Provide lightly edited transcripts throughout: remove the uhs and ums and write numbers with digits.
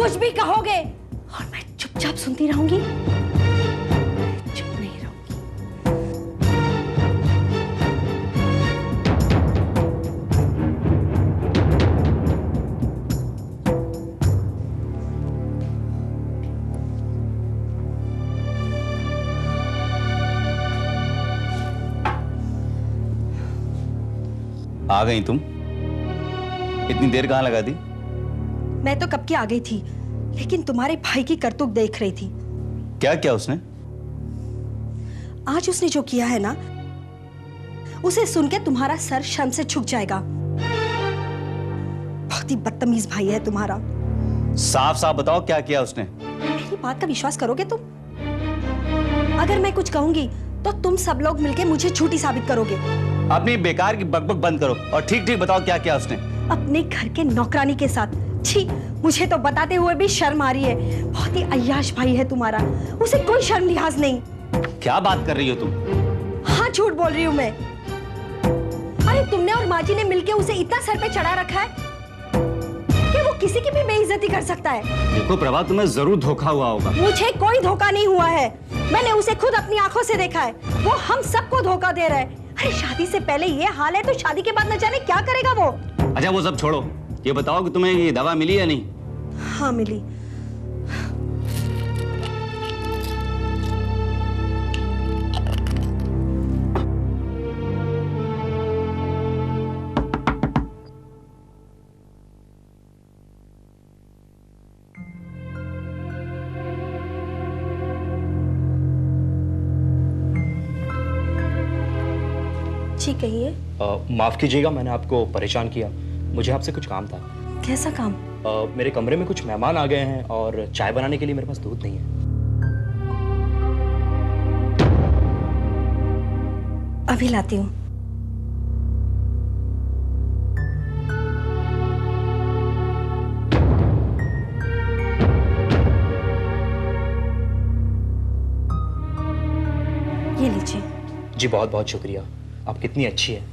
कुछ भी कहोगे और मैं चुपचाप सुनती रहूंगी। चुप नहीं रहूंगी। आ गई तुम? इतनी देर कहाँ लगा दी? मैं तो कब की आ गई थी, लेकिन तुम्हारे भाई की करतूत देख रही थी। क्या किया उसने? आज उसने जो किया है ना, उसे सुन के तुम्हारा सर शर्म से झुक जाएगा। बहुत ही बदतमीज भाई है तुम्हारा। साफ साफ बताओ क्या किया उसने? मेरी बात का विश्वास करोगे तुम? अगर मैं कुछ कहूंगी तो तुम सब लोग मिलके मुझे झूठी साबित करोगे। अपनी बेकार की बकबक बंद करो और ठीक ठीक बताओ क्या किया उसने? अपने घर के नौकरानी के साथ। छी, मुझे तो बताते हुए भी शर्म आ रही है। बहुत ही अय्याश भाई है तुम्हारा, उसे कोई शर्म लिहाज नहीं। क्या बात कर रही हो तुम? हाँ, झूठ बोल रही हूँ मैं। अरे तुमने और माँ जी ने मिलके उसे इतना सर पे चढ़ा रखा है कि वो किसी की भी बेइज्जती कर सकता है। देखो प्रभा, तुम्हें जरूर धोखा हुआ होगा। मुझे कोई धोखा नहीं हुआ है, मैंने उसे खुद अपनी आंखों से देखा है। वो हम सबको धोखा दे रहा है। अरे शादी से पहले ये हाल है तो शादी के बाद न जाने क्या करेगा वो। अच्छा वो सब छोड़ो, ये बताओ कि तुम्हें ये दवा मिली या नहीं? हाँ मिली। जी कहिए। माफ कीजिएगा, मैंने आपको परेशान किया। मुझे आपसे कुछ काम था। कैसा काम? मेरे कमरे में कुछ मेहमान आ गए हैं और चाय बनाने के लिए मेरे पास दूध नहीं है। अभी लाती हूँ। ये लीजिए। जी बहुत बहुत शुक्रिया, आप कितनी अच्छी है।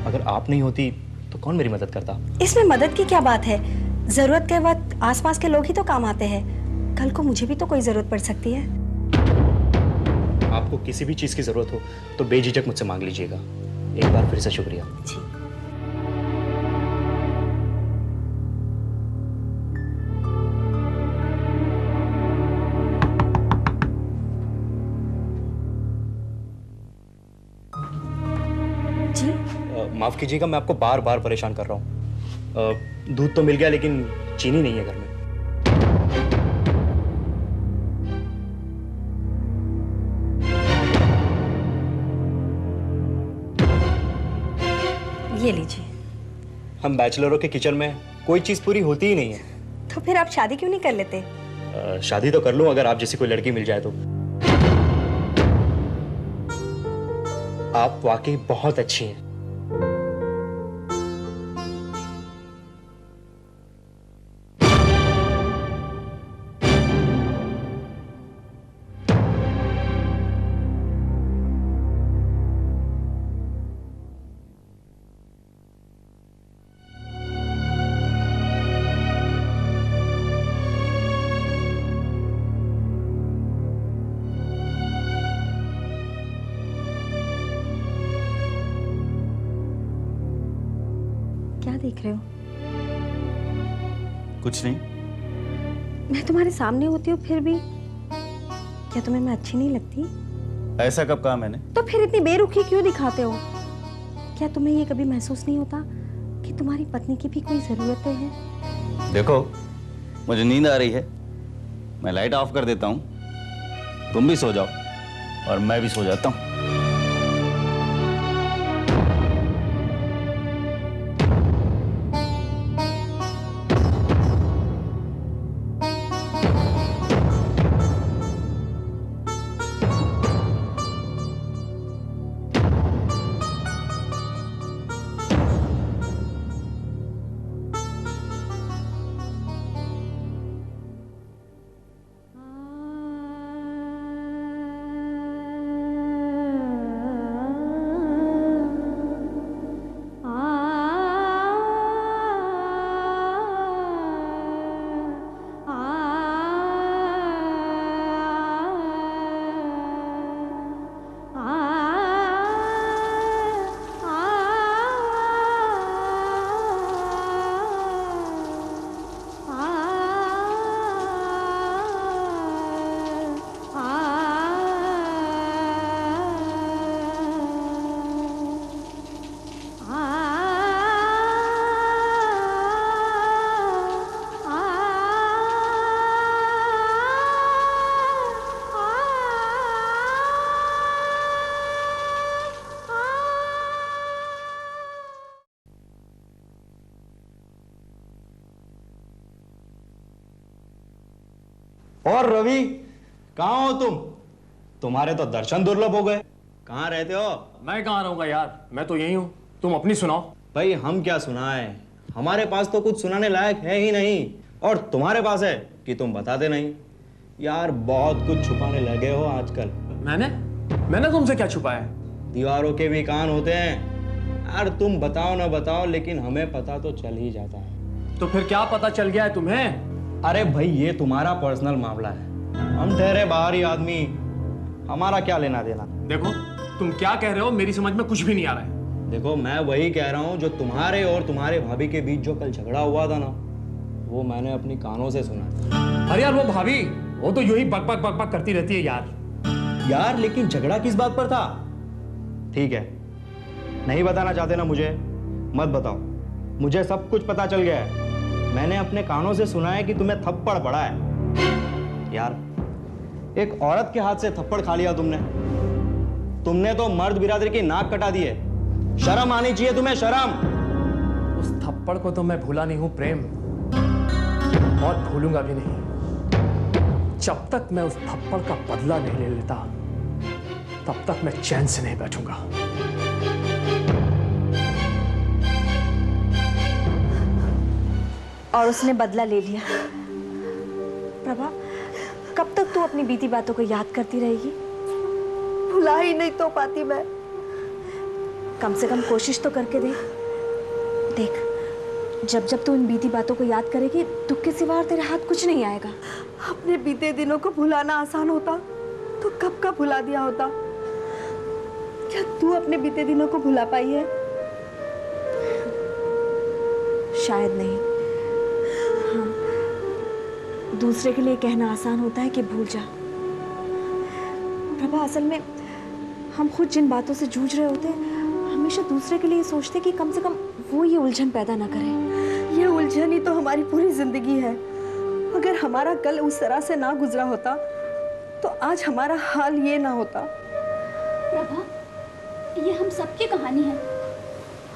अगर आप नहीं होती तो कौन मेरी मदद करता? इसमें मदद की क्या बात है? जरूरत के वक्त आसपास के लोग ही तो काम आते हैं। कल को मुझे भी तो कोई जरूरत पड़ सकती है। आपको किसी भी चीज की जरूरत हो तो बेझिझक मुझसे मांग लीजिएगा। एक बार फिर से शुक्रिया। जी। जी? माफ कीजिएगा, मैं आपको बार बार परेशान कर रहा हूँ। दूध तो मिल गया लेकिन चीनी नहीं है घर में। ये लीजिए। हम बैचलरों के किचन में कोई चीज पूरी होती ही नहीं है। तो फिर आप शादी क्यों नहीं कर लेते? शादी तो कर लूं अगर आप जैसी कोई लड़की मिल जाए तो। आप वाकई बहुत अच्छी हैं। क्या देख रहे हो? कुछ नहीं। मैं तुम्हारे सामने होती हूँ फिर भी क्या तुम्हें मैं अच्छी नहीं लगती? ऐसा कब कहा मैंने? तो फिर इतनी बेरुखी क्यों दिखाते हो? क्या तुम्हें ये कभी महसूस नहीं होता कि तुम्हारी पत्नी की भी कोई जरूरतें हैं? देखो मुझे नींद आ रही है, मैं लाइट ऑफ कर देता हूँ, तुम भी सो जाओ और मैं भी सो जाता हूँ। और रवि, कहाँ हो तुम? तुम्हारे तो दर्शन दुर्लभ हो गए। कहाँ रहते हो? मैं कहाँ रहूंगा यार, मैं तो यही हूँ। तुम अपनी सुनाओ। भाई हम क्या सुनाएं, हमारे पास तो कुछ सुनाने लायक है ही नहीं, और तुम्हारे पास है कि तुम बताते नहीं। यार बहुत कुछ छुपाने लगे हो आजकल। मैंने तुमसे क्या छुपाया? दीवारों के भी कान होते हैं यार। तुम बताओ ना बताओ, लेकिन हमें पता तो चल ही जाता है। तो फिर क्या पता चल गया है तुम्हें? अरे भाई ये तुम्हारा पर्सनल मामला है, हम ठहरे बाहरी आदमी, हमारा क्या लेना देना। देखो तुम क्या कह रहे हो, मेरी समझ में कुछ भी नहीं आ रहा है। देखो मैं वही कह रहा हूँ जो तुम्हारे और तुम्हारे भाभी के बीच जो कल झगड़ा हुआ था ना, वो मैंने अपनी कानों से सुना। अरे यार वो भाभी, वो तो यूं ही बक बक बक बक करती रहती है यार। यार लेकिन झगड़ा किस बात पर था? ठीक है, नहीं बताना चाहते ना मुझे, मत बताओ। मुझे सब कुछ पता चल गया है। मैंने अपने कानों से सुना है कि तुम्हें थप्पड़ पड़ा है। यार एक औरत के हाथ से थप्पड़ खा लिया तुमने तो मर्द बिरादरी की नाक कटा दी है। शर्म आनी चाहिए तुम्हें, शर्म। उस थप्पड़ को तो मैं भूला नहीं हूं प्रेम, और भूलूंगा भी नहीं जब तक मैं उस थप्पड़ का बदला नहीं ले लेता, तब तक मैं चैन से नहीं बैठूंगा। और उसने बदला ले लिया। प्रभा, कब तक तू अपनी बीती बातों को याद करती रहेगी? भुला ही नहीं तो पाती मैं। कम से कम कोशिश तो करके देख। जब जब तू इन बीती बातों को याद करेगी, दुख के सिवा तेरे हाथ कुछ नहीं आएगा। अपने बीते दिनों को भुलाना आसान होता तो कब का भुला दिया होता। क्या तू अपने बीते दिनों को भुला पाई है? शायद नहीं। हाँ, दूसरे के लिए कहना आसान होता है कि भूल जा। प्रभा, असल में हम खुद जिन बातों से जूझ रहे होते हैं, हमेशा दूसरे के लिए सोचते कि कम से कम वो ये उलझन पैदा ना करे। ये उलझन ही तो हमारी पूरी जिंदगी है। अगर हमारा कल उस तरह से ना गुजरा होता तो आज हमारा हाल ये ना होता। प्रभा, ये हम सबकी कहानी है।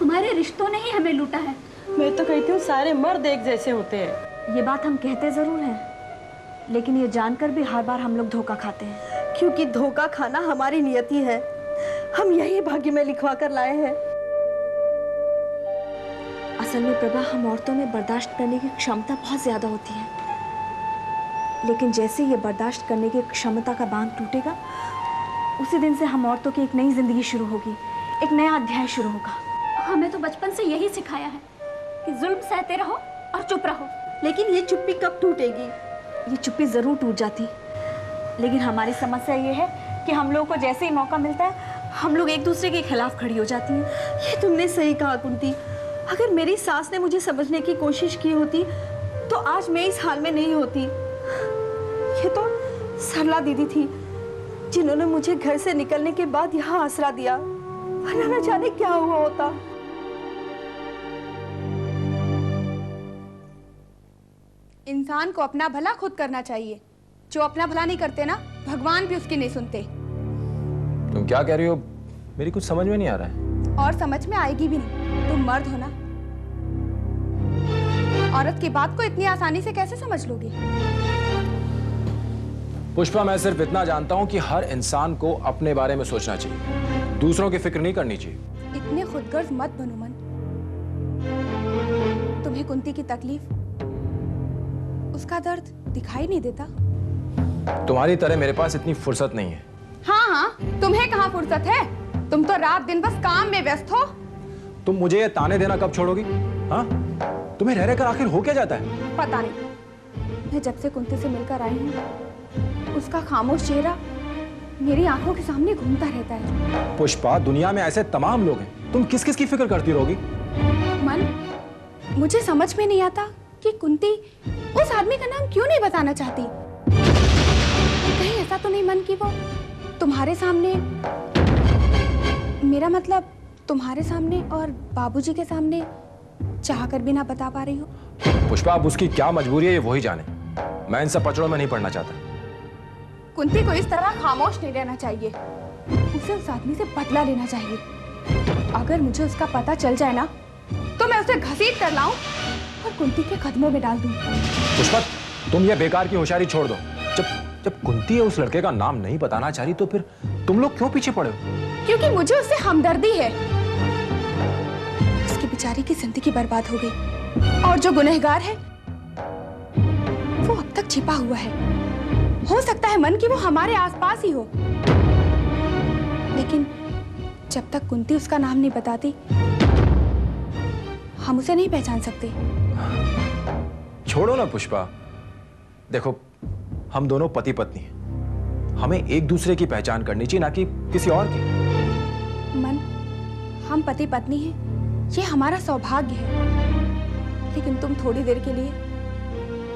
हमारे रिश्तों ने ही हमें लूटा है। मैं तो कहती हूँ सारे मर्द एक जैसे होते हैं। ये बात हम कहते जरूर हैं, लेकिन ये जानकर भी हर बार हम लोग धोखा खाते हैं। क्योंकि धोखा खाना हमारी नियति है। हम यही भाग्य में लिखवा कर लाए हैं। असल में प्रभा, हम औरतों में बर्दाश्त करने की क्षमता बहुत ज्यादा होती है, लेकिन जैसे ये बर्दाश्त करने की क्षमता का बांध टूटेगा, उसी दिन से हम औरतों की एक नई जिंदगी शुरू होगी, एक नया अध्याय शुरू होगा। हमें तो बचपन से यही सिखाया है कि जुल्म सहते रहो और चुप रहो। लेकिन ये चुप्पी कब टूटेगी? ये चुप्पी जरूर टूट जाती, लेकिन हमारी समस्या ये है कि हम लोगों को जैसे ही मौका मिलता है, हम लोग एक दूसरे के खिलाफ खड़ी हो जाती हैं। ये तुमने सही कहा कुंती। अगर मेरी सास ने मुझे समझने की कोशिश की होती तो आज मैं इस हाल में नहीं होती। ये तो सरला दीदी थी जिन्होंने मुझे घर से निकलने के बाद यहाँ आसरा दिया, वरना न जाने क्या हुआ होता। इंसान को अपना भला खुद करना चाहिए। जो अपना भला नहीं करते ना, भगवान भी उसकी नहीं सुनते। तुम क्या कह रही हो? मेरी कुछ समझ में नहीं आ रहा है। और समझ में आएगी भी नहीं। तुम मर्द हो ना, औरत की बात को इतनी आसानी से कैसे समझ लोगी? पुष्पा, मैं सिर्फ इतना जानता हूं कि हर इंसान को अपने बारे में सोचना चाहिए, दूसरों की फिक्र नहीं करनी चाहिए। इतने खुदगर्ज मत बनो मन। तुम्हें कुंती की तकलीफ, उसका दर्द दिखाई नहीं देता? तुम्हारी तरह मेरे पास इतनी फुर्सत नहीं है। हाँ, तुम्हें कहाँ फुर्सत है? तुम तो रात दिन बस काम में व्यस्त हो। तुम मुझे ये ताने देना कब छोड़ोगी? हाँ, तुम्हें रह रहकर आखिर हो क्या जाता है? पता नहीं। मैं जब से कुंती से मिलकर आई हूँ, उसका खामोश चेहरा मेरी आंखों के सामने घूमता रहता है। पुष्पा, दुनिया में ऐसे तमाम लोग हैं, तुम किस किस की फिक्र करती रहोगी? मन, मुझे समझ में नहीं आता कि कुंती उस आदमी का नाम क्यों नहीं बताना चाहती। कहीं ऐसा तो नहीं मन कि वो तुम्हारे सामने, मेरा मतलब तुम्हारे सामने और बाबूजी के सामने चाहकर भी ना बता पा रही हो? पुष्पा, अब उसकी क्या मजबूरी है ये वही जाने। मैं इन सब पचड़ों में नहीं पड़ना चाहता। कुंती को इस तरह खामोश नहीं रहना चाहिए। उसे उस आदमी से बदला लेना चाहिए। अगर मुझे उसका पता चल जाए ना, तो मैं उसे घसीट कर लाऊं और कुंती के कदमों में डाल दूं। पुष्पा, तुम ये बेकार की होशियारी छोड़ दो। जब कुंती उस लड़के का नाम नहीं बताना चाह रही तो फिर तुम लोग क्यों पीछे पड़े हो? क्योंकि मुझे उससे हमदर्दी है। उसकी बेचारी की जिंदगी बर्बाद हो गई और जो गुनहगार है वो अब तक छिपा हुआ है। हो सकता है मन कि वो हमारे आसपास ही हो, लेकिन जब तक कुंती उसका नाम नहीं बताती हम उसे नहीं पहचान सकते। छोड़ो ना पुष्पा, देखो हम दोनों पति पत्नी हैं, हमें एक दूसरे की पहचान करनी चाहिए, ना कि किसी और की। मन, हम पति पत्नी हैं, ये हमारा सौभाग्य है, लेकिन तुम थोड़ी देर के लिए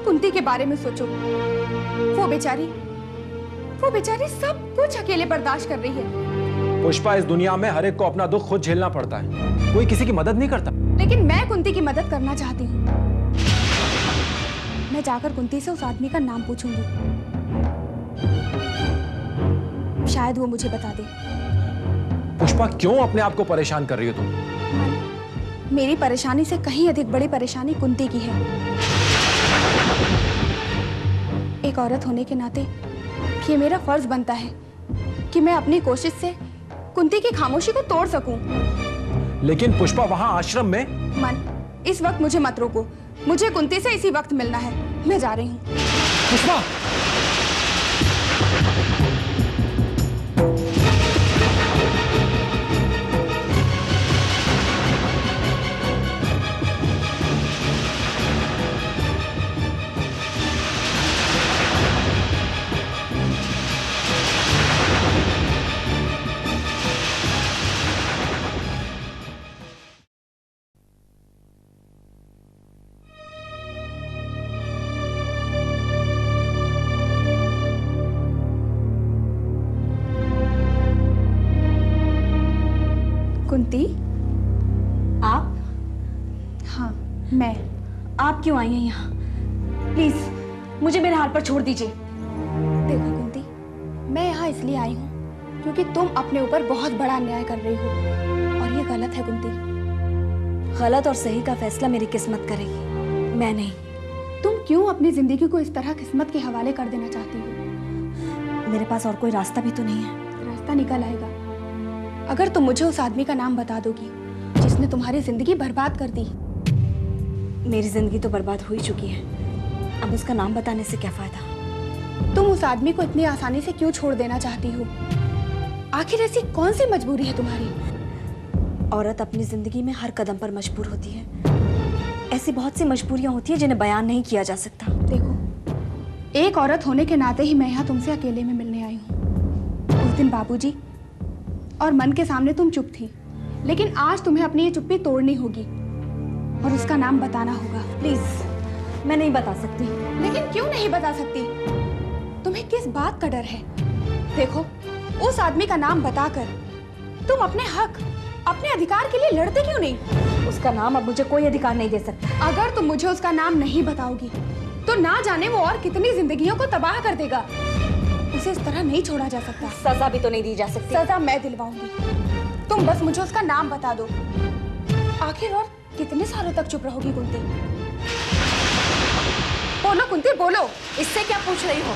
कुंती के बारे में सोचो। वो बेचारी सब कुछ अकेले बर्दाश्त कर रही है। पुष्पा, इस दुनिया में हर एक को अपना दुख खुद झेलना पड़ता है, कोई किसी की मदद नहीं करता। लेकिन मैं कुंती की मदद करना चाहती हूँ। मैं जाकर कुंती से उस आदमी का नाम पूछूंगी, शायद वो मुझे बता दे। पुष्पा, क्यों अपने आप को परेशान कर रही हो तुम? मेरी परेशानी से कहीं अधिक बड़ी परेशानी कुंती की है। एक औरत होने के नाते ये मेरा फर्ज बनता है कि मैं अपनी कोशिश से कुंती की खामोशी को तोड़ सकूं। लेकिन पुष्पा, वहां आश्रम में। मन, इस वक्त मुझे मत रोको, मुझे कुंती से इसी वक्त मिलना है। मैं जा रही हूँ। पुष्पा, कुंती, आप? हाँ मैं। आप क्यों आई हैं यहाँ? प्लीज मुझे मेरे हाल पर छोड़ दीजिए। देखो कुंती, मैं यहाँ इसलिए आई हूँ क्योंकि तुम अपने ऊपर बहुत बड़ा अन्याय कर रही हो और ये गलत है कुंती। गलत और सही का फैसला मेरी किस्मत करेगी, मैं नहीं। तुम क्यों अपनी जिंदगी को इस तरह किस्मत के हवाले कर देना चाहती हो? मेरे पास और कोई रास्ता भी तो नहीं है। रास्ता निकल आएगा अगर तुम मुझे उस आदमी का नाम बता दोगी जिसने तुम्हारी जिंदगी बर्बाद कर दी। मेरी जिंदगी तो बर्बाद हो ही चुकी है, अब उसका नाम बताने से क्या फायदा? तुम उस आदमी को इतनी आसानी से क्यों छोड़ देना चाहती हो? आखिर ऐसी कौन सी मजबूरी है तुम्हारी? औरत अपनी जिंदगी में हर कदम पर मजबूर होती है। ऐसी बहुत सी मजबूरियां होती हैं जिन्हें बयान नहीं किया जा सकता। देखो, एक औरत होने के नाते ही मैं यहाँ तुमसे अकेले में मिलने आई हूँ। उस दिन बाबूजी और मन के सामने तुम चुप थी, लेकिन आज तुम्हें अपनी ये चुप्पी तोड़नी होगी और उसका नाम बताना होगा। प्लीज, मैं नहीं बता सकती। लेकिन क्यों नहीं बता सकती? तुम्हें किस बात का डर है? देखो, उस आदमी का नाम बताकर तुम अपने हक, अपने अधिकार के लिए लड़ते क्यों नहीं? उसका नाम अब मुझे कोई अधिकार नहीं दे सकता। अगर तुम मुझे उसका नाम नहीं बताओगी तो ना जाने वो और कितनी जिंदगियों को तबाह कर देगा। उसे इस तरह नहीं छोड़ा जा सकता। सजा भी तो नहीं दी जा सकती। सजा मैं दिलवाऊंगी, तुम बस मुझे उसका नाम बता दो। आखिर और कितने सालों तक चुप रहोगी कुंती? बोलो कुंती, बोलो। इससे क्या पूछ रही हो?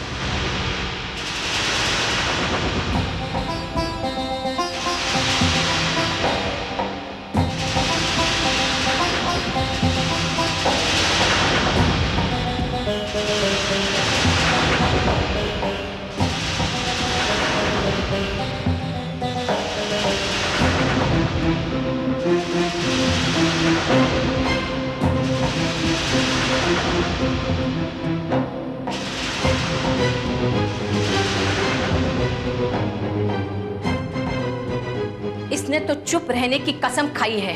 इसने तो चुप रहने की कसम खाई है।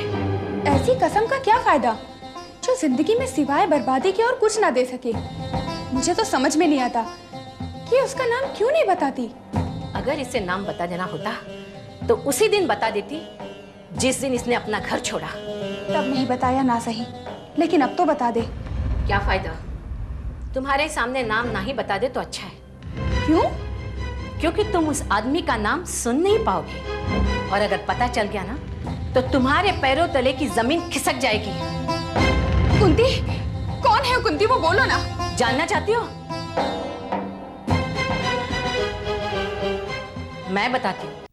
ऐसी कसम का क्या फायदा जो जिंदगी में सिवाय बर्बादी के और कुछ ना दे सके? मुझे तो समझ में नहीं आता कि उसका नाम क्यों नहीं बताती। अगर इसे नाम बता देना होता तो उसी दिन बता देती जिस दिन इसने अपना घर छोड़ा। तब नहीं बताया ना सही, लेकिन अब तो बता दे। क्या फायदा? तुम्हारे सामने नाम ना ही बता दे तो अच्छा है। क्यों? क्योंकि तुम उस आदमी का नाम सुन नहीं पाओगे, और अगर पता चल गया ना तो तुम्हारे पैरों तले की जमीन खिसक जाएगी। कुंती, कौन है कुंती? वो बोलो ना। जानना चाहती हो? मैं बताती हूँ।